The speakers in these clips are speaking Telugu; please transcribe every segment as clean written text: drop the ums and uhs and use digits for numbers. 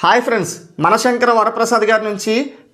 హాయ్ ఫ్రెండ్స్, మనశంకర వరప్రసాద్ గారి నుంచి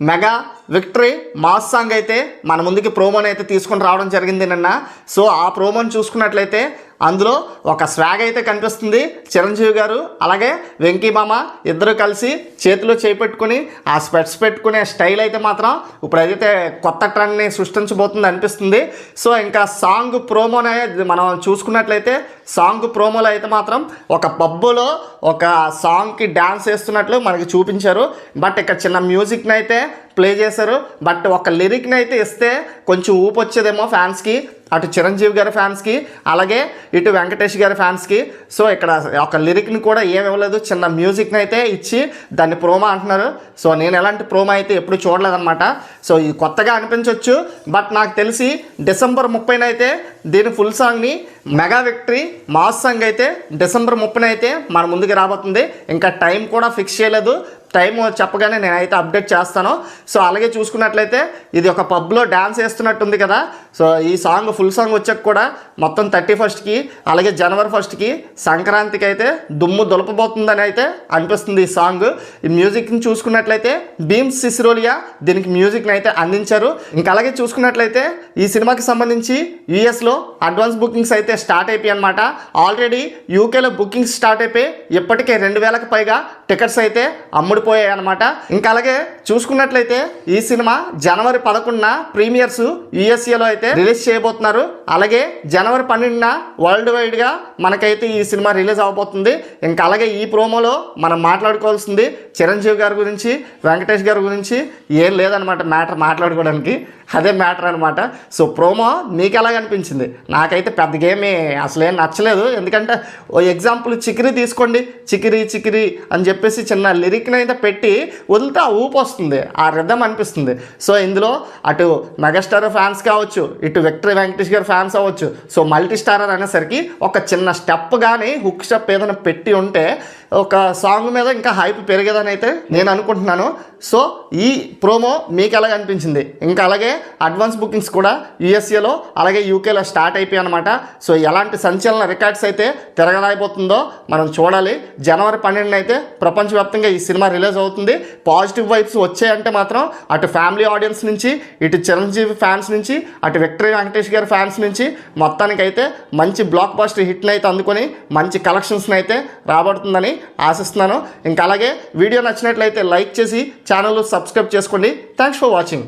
మెగా విక్టరీ మాస్ సాంగ్ అయితే మన ముందుకి ప్రోమోని అయితే తీసుకొని రావడం జరిగింది నిన్న. సో ఆ ప్రోమోని చూసుకున్నట్లయితే అందులో ఒక స్వాగ్ అయితే కనిపిస్తుంది. చిరంజీవి గారు అలాగే వెంకీ మామ ఇద్దరు కలిసి చేతిలో చేపెట్టుకుని ఆ స్పెట్స్ పెట్టుకునే స్టైల్ అయితే మాత్రం ఇప్పుడైతే కొత్త ట్రెండ్ని సృష్టించబోతుంది అనిపిస్తుంది. సో ఇంకా సాంగ్ ప్రోమోనే మనం చూసుకున్నట్లయితే సాంగ్ ప్రోమోలో అయితే మాత్రం ఒక పబ్బులో ఒక సాంగ్కి డ్యాన్స్ వేస్తున్నట్లు మనకి చూపించారు. బట్ ఇక్కడ చిన్న మ్యూజిక్ని అయితే ప్లే చేశారు. బట్ ఒక లిరిక్ని అయితే ఇస్తే కొంచెం ఊపు వచ్చేదేమో ఫ్యాన్స్కి, అటు చిరంజీవి గారి ఫ్యాన్స్కి అలాగే ఇటు వెంకటేష్ గారి ఫ్యాన్స్కి. సో ఇక్కడ ఒక లిరిక్ని కూడా ఏమి ఇవ్వలేదు, చిన్న మ్యూజిక్ని అయితే ఇచ్చి దాన్ని ప్రోమో అంటున్నారు. సో నేను ఎలాంటి ప్రోమో అయితే ఎప్పుడు చూడలేదన్నమాట. సో ఇది కొత్తగా అనిపించవచ్చు. బట్ నాకు తెలిసి డిసెంబర్ 30న అయితే దీని ఫుల్ సాంగ్ని మెగా విక్టరీ మాస్ సాంగ్ అయితే డిసెంబర్ 30న అయితే మన ముందుకు రాబోతుంది. ఇంకా టైం కూడా ఫిక్స్ చేయలేదు, టైం చెప్పగానే నేనైతే అప్డేట్ చేస్తాను. సో అలాగే చూసుకున్నట్లయితే ఇది ఒక పబ్లో డ్యాన్స్ వేస్తున్నట్టుంది కదా. సో ఈ సాంగ్ ఫుల్ సాంగ్ వచ్చాక కూడా మొత్తం 31కి అలాగే జనవరి 1కి సంక్రాంతికి అయితే దుమ్ము దులపబోతుందని అయితే అనిపిస్తుంది ఈ సాంగ్. ఈ మ్యూజిక్ని చూసుకున్నట్లయితే భీమ్స్ సిసిరోలియా దీనికి మ్యూజిక్ని అయితే అందించారు. ఇంకా అలాగే చూసుకున్నట్లయితే ఈ సినిమాకి సంబంధించి యూఎస్లో అడ్వాన్స్ బుకింగ్స్ అయితే స్టార్ట్ అయిపోయాయి అనమాట. ఆల్రెడీ యూకేలో బుకింగ్స్ స్టార్ట్ అయిపోయి ఇప్పటికే 2000కి పైగా టికెట్స్ అయితే అమ్ముడిపోయాయి అనమాట. ఇంకా అలాగే చూసుకున్నట్లయితే ఈ సినిమా జనవరి 11న ప్రీమియర్స్ యూఎస్ఏలో అయితే రిలీజ్ చేయబోతున్నారు. అలాగే జనవరి 12న వరల్డ్ వైడ్గా మనకైతే ఈ సినిమా రిలీజ్ అవబోతుంది. ఇంకా అలాగే ఈ ప్రోమోలో మనం మాట్లాడుకోవాల్సింది చిరంజీవి గారి గురించి, వెంకటేష్ గారి గురించి ఏం లేదనమాట మ్యాటర్ మాట్లాడుకోవడానికి. అదే మ్యాటర్ అనమాట. సో ప్రోమో మీకు ఎలాగ అనిపించింది? నాకైతే పెద్దగా ఏమీ అసలు ఏం నచ్చలేదు. ఎందుకంటే ఓ ఎగ్జాంపుల్ చికిరి తీసుకోండి, చికిరి చికిరి అని చెప్పేసి చిన్న లిరిక్ని అయితే పెట్టి వదిలితే ఆ ఊపు వస్తుంది, ఆ రిథం అనిపిస్తుంది. సో ఇందులో అటు మెగాస్టార్ ఫ్యాన్స్ కావచ్చు, ఇటు విక్టరీ వెంకటేష్ గారి ఫ్యాన్స్ అవ్వచ్చు. సో మల్టీ స్టారర్ అనేసరికి ఒక చిన్న స్టెప్ కానీ హుక్ స్టెప్ ఏదైనా పెట్టి ఉంటే ఒక సాంగ్ మీద ఇంకా హైప్ పెరిగేదని అయితే నేను అనుకుంటున్నాను. సో ఈ ప్రోమో మీకు ఎలాగ అనిపించింది? ఇంకా అలాగే అడ్వాన్స్ బుకింగ్స్ కూడా యూఎస్ఏలో అలాగే యూకేలో స్టార్ట్ అయిపోయాయి అనమాట. సో ఎలాంటి సంచలన రికార్డ్స్ అయితే తిరగరాయిపోతుందో మనం చూడాలి. జనవరి 12న అయితే ప్రపంచవ్యాప్తంగా ఈ సినిమా రిలీజ్ అవుతుంది. పాజిటివ్ వైబ్స్ వచ్చాయంటే మాత్రం అటు ఫ్యామిలీ ఆడియన్స్ నుంచి, ఇటు చిరంజీవి ఫ్యాన్స్ నుంచి, అటు విక్టరీ వెంకటేష్ గారి ఫ్యాన్స్ నుంచి మొత్తానికైతే మంచి బ్లాక్ బస్టర్ హిట్ని అయితే అందుకొని మంచి కలెక్షన్స్ని అయితే రాబడుతుందని ఆశిస్తున్నాను. ఇంకా అలాగే వీడియో నచ్చినట్లయితే లైక్ చేసి ఛానల్ సబ్స్క్రైబ్ చేసుకోండి. Thanks for watching.